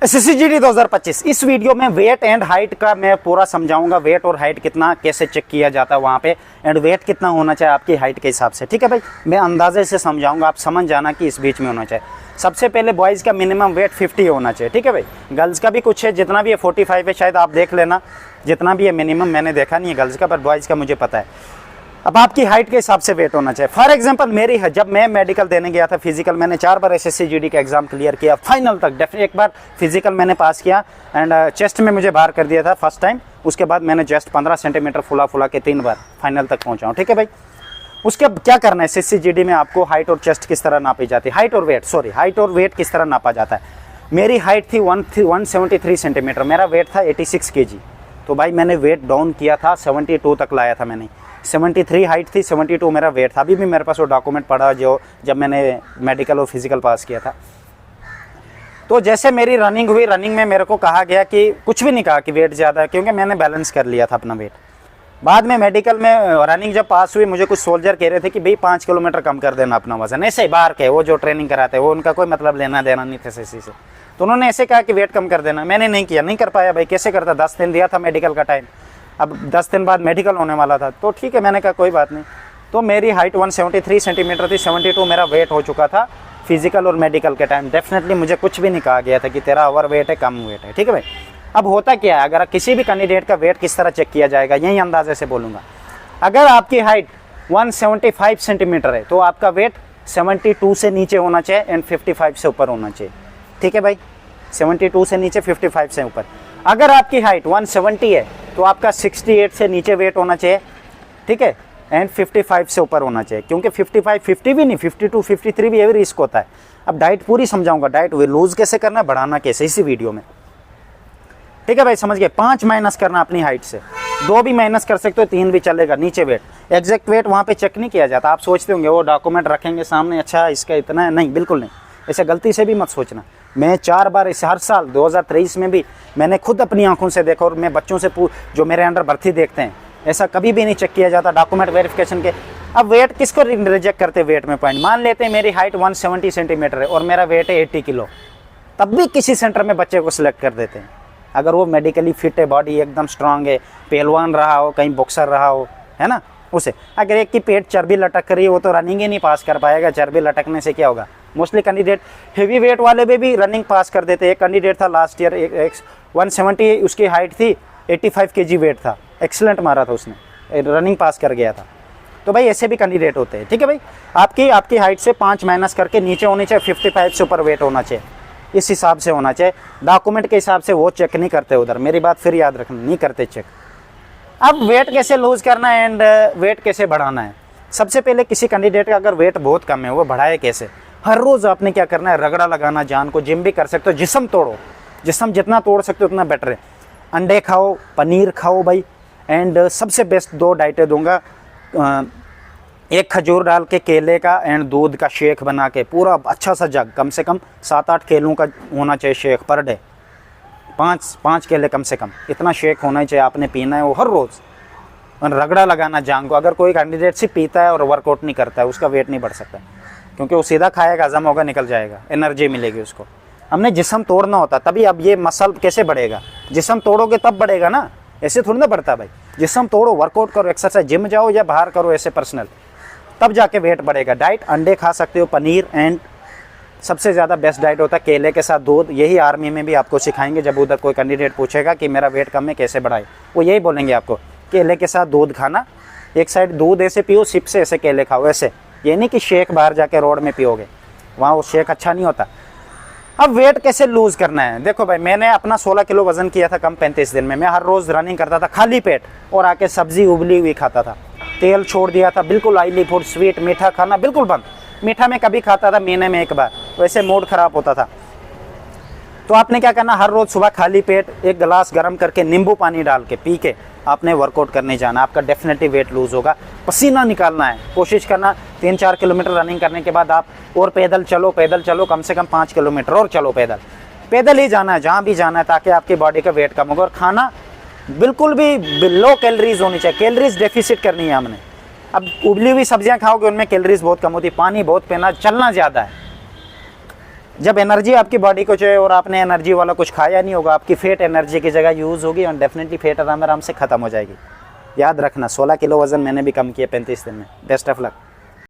SSCGD 2025 इस video में wait and height का मैं पूरा समझाऊंगा। वेट और हाइट कितना कैसे चेक किया जाता है वहाँ पे, एंड वेट कितना होना चाहिए आपकी हाइट के हिसाब से। ठीक है भाई, मैं अंदाजे से समझाऊंगा, आप समझ जाना कि इस बीच में होना चाहिए। सबसे पहले बॉयज़ का मिनिमम वेट 50 होना चाहिए। ठीक है भाई, गर्ल्स का भी कुछ है, जितना भी है 45 है शायद, आप देख लेना जितना भी है। मिनिमम मैंने देखा नहीं है गर्ल्स का, पर बॉयज़ का मुझे पता है। अब आपकी हाइट के हिसाब से वेट होना चाहिए। फॉर एग्जांपल मेरी है, जब मैं मेडिकल देने गया था फिजिकल, मैंने 4 बार SSCGD का एग्जाम क्लियर किया फाइनल तक। एक बार फिजिकल मैंने पास किया एंड चेस्ट में मुझे बाहर कर दिया था फर्स्ट टाइम। उसके बाद मैंने जस्ट 15 सेंटीमीटर फुला के 3 बार फाइनल तक पहुंचा हूँ। ठीक है भाई, उसके अब क्या करना है, SSCGD में आपको हाइट और चेस्ट किस तरह नापी जाती है, हाइट और वेट किस तरह नापा जाता है। मेरी हाइट थी 173 सेंटीमीटर, मेरा वेट था 86 kg। तो भाई मैंने वेट डाउन किया था, 72 तक लाया था मैंने। 73 हाइट थी, 72 मेरा वेट था। अभी भी मेरे पास वो डॉक्यूमेंट पड़ा जो जब मैंने मेडिकल और फिजिकल पास किया था। तो जैसे मेरी रनिंग हुई, रनिंग में मेरे को कहा गया कि कुछ भी नहीं कहा कि वेट ज़्यादा है, क्योंकि मैंने बैलेंस कर लिया था अपना वेट। बाद में मेडिकल में रनिंग जब पास हुई, मुझे कुछ सोल्जर कह रहे थे कि भाई 5 किलोमीटर कम कर देना अपना वजन। ऐसे ही बाहर के वो जो ट्रेनिंग कराते हैं, वो उनका कोई मतलब लेना देना नहीं था SSC से। तो उन्होंने ऐसे कहा कि वेट कम कर देना। मैंने नहीं किया, नहीं कर पाया भाई, कैसे करता। 10 दिन दिया था मेडिकल का टाइम, अब 10 दिन बाद मेडिकल होने वाला था। तो ठीक है, मैंने कहा कोई बात नहीं। तो मेरी हाइट 173 सेंटीमीटर थी, 72 मेरा वेट हो चुका था फिजिकल और मेडिकल के टाइम। डेफिनेटली मुझे कुछ भी नहीं कहा गया था कि तेरा ओवर वेट है, कम वेट है। ठीक है भाई, अब होता क्या है, अगर किसी भी कैंडिडेट का वेट किस तरह चेक किया जाएगा, यही अंदाजे से बोलूँगा। अगर आपकी हाइट 175 सेंटीमीटर है तो आपका वेट 72 से नीचे होना चाहिए एंड 55 से ऊपर होना चाहिए। ठीक है भाई, 72 से नीचे, 55 से ऊपर। अगर आपकी हाइट 170 है तो आपका 68 से नीचे वेट होना चाहिए। ठीक है, एंड 55 से ऊपर होना चाहिए, क्योंकि 55, 50 भी नहीं, 52, 53 भी ये रिस्क होता है। अब डाइट पूरी समझाऊंगा, डाइट लूज कैसे करना है, बढ़ाना कैसे, इसी वीडियो में। ठीक है भाई, समझ गए। 5 माइनस करना अपनी हाइट से, 2 भी माइनस कर सकते हो, 3 भी चलेगा। नीचे वेट, एग्जैक्ट वेट वहाँ पे चेक नहीं किया जाता। आप सोचते होंगे वो डॉक्यूमेंट रखेंगे सामने, अच्छा इसका इतना है, नहीं, बिल्कुल नहीं। ऐसे गलती से भी मत सोचना। मैं 4 बार इसे हर साल 2023 में भी मैंने खुद अपनी आंखों से देखा, और मैं बच्चों से जो मेरे अंडर भर्ती देखते हैं, ऐसा कभी भी नहीं चेक किया जाता डॉक्यूमेंट वेरिफिकेशन के। अब वेट किसको रिजेक्ट करते हैं, वेट में पॉइंट। मान लेते हैं मेरी हाइट 170 सेंटीमीटर है और मेरा वेट है 80 किलो, तब भी किसी सेंटर में बच्चे को सिलेक्ट कर देते हैं। अगर वो मेडिकली फिट है, बॉडी एकदम स्ट्रांग है, पहलवान रहा हो, कहीं बॉक्सर रहा हो, है ना, उसे। अगर एक की पेट चर्बी लटक रही है, वो तो रनिंग ही नहीं पास कर पाएगा। चर्बी लटकने से क्या होगा। मोस्टली कैंडिडेट हेवी वेट वाले भी रनिंग पास कर देते। एक कैंडिडेट था लास्ट ईयर, 170 उसकी हाइट थी, 85 kg वेट था, एक्सीलेंट मारा था उसने, रनिंग पास कर गया था। तो भाई ऐसे भी कैंडिडेट होते हैं। ठीक है भाई, आपकी हाइट से 5 माइनस करके नीचे होनी चाहिए, 55 से ऊपर वेट होना चाहिए, इस हिसाब से होना चाहिए। डॉक्यूमेंट के हिसाब से वो चेक नहीं करते उधर, मेरी बात फिर याद रखना, नहीं करते चेक। अब वेट कैसे लूज करना है एंड वेट कैसे बढ़ाना है। सबसे पहले किसी कैंडिडेट का अगर वेट बहुत कम है, वो बढ़ाए कैसे। हर रोज़ आपने क्या करना है, रगड़ा लगाना जान को। जिम भी कर सकते हो, जिस्म तोड़ो, जिस्म जितना तोड़ सकते हो उतना बेटर है। अंडे खाओ, पनीर खाओ भाई, एंड सबसे बेस्ट 2 डाइटें दूंगा। एक खजूर डाल के केले का एंड दूध का शेक बना के, पूरा अच्छा सा जग, कम से कम 7-8 केलों का होना चाहिए शेक पर डे। 5 केले कम से कम, इतना शेक होना चाहिए, आपने पीना है वो हर रोज़। और रगड़ा लगाना जान को। अगर कोई कैंडिडेट सिर्फ पीता है और वर्कआउट नहीं करता है, उसका वेट नहीं बढ़ सकता, क्योंकि वो सीधा खाएगा, हजम होगा, निकल जाएगा, एनर्जी मिलेगी उसको। हमने जिस्म तोड़ना होता, तभी। अब ये मसल कैसे बढ़ेगा, जिस्म तोड़ोगे तब बढ़ेगा ना, ऐसे थोड़ी ना बढ़ता भाई। जिस्म तोड़ो, वर्कआउट करो, एक्सरसाइज, जिम जाओ या बाहर करो ऐसे पर्सनल, तब जाके वेट बढ़ेगा। डाइट, अंडे खा सकते हो, पनीर, एंड सबसे ज़्यादा बेस्ट डाइट होता है केले के साथ दूध। यही आर्मी में भी आपको सिखाएंगे। जब उधर कोई कैंडिडेट पूछेगा कि मेरा वेट कम है, कैसे बढ़ाए, वो यही बोलेंगे आपको, केले के साथ दूध खाना। एक साइड दूध ऐसे पियो, सिप से ऐसे केले खाओ, ऐसे। ये नहीं कि शेक बाहर जाके रोड में पियोगे, वहाँ वो शेक अच्छा नहीं होता। अब वेट कैसे लूज़ करना है, देखो भाई, मैंने अपना 16 किलो वजन किया था कम 35 दिन में। मैं हर रोज़ रनिंग करता था खाली पेट, और आके सब्जी उबली हुई खाता था। तेल छोड़ दिया था, बिल्कुल ऑयली फूड, स्वीट, मीठा खाना बिल्कुल बंद। मीठा में कभी खाता था महीने में 1 बार, वैसे मूड ख़राब होता था। तो आपने क्या करना, हर रोज़ सुबह खाली पेट 1 गिलास गर्म करके नींबू पानी डाल के पी के आपने वर्कआउट करने जाना। आपका डेफिनेटली वेट लूज़ होगा। पसीना निकालना है, कोशिश करना 3-4 किलोमीटर रनिंग करने के बाद आप और पैदल चलो, कम से कम 5 किलोमीटर और चलो, पैदल ही जाना है जहाँ भी जाना है, ताकि आपकी बॉडी का वेट कम होगा। और खाना बिल्कुल भी लो कैलोरीज होनी चाहिए, कैलोरीज डेफिसिट करनी है हमने। अब उबली हुई सब्जियां खाओगे, उनमें कैलोरीज बहुत कम होती है। पानी बहुत पीना, चलना ज़्यादा है। जब एनर्जी आपकी बॉडी को चाहिए और आपने एनर्जी वाला कुछ खाया नहीं होगा, आपकी फैट एनर्जी की जगह यूज़ होगी और डेफिनेटली फैट आराम से ख़त्म हो जाएगी। याद रखना, 16 किलो वज़न मैंने भी कम किया 35 दिन में। Best of luck.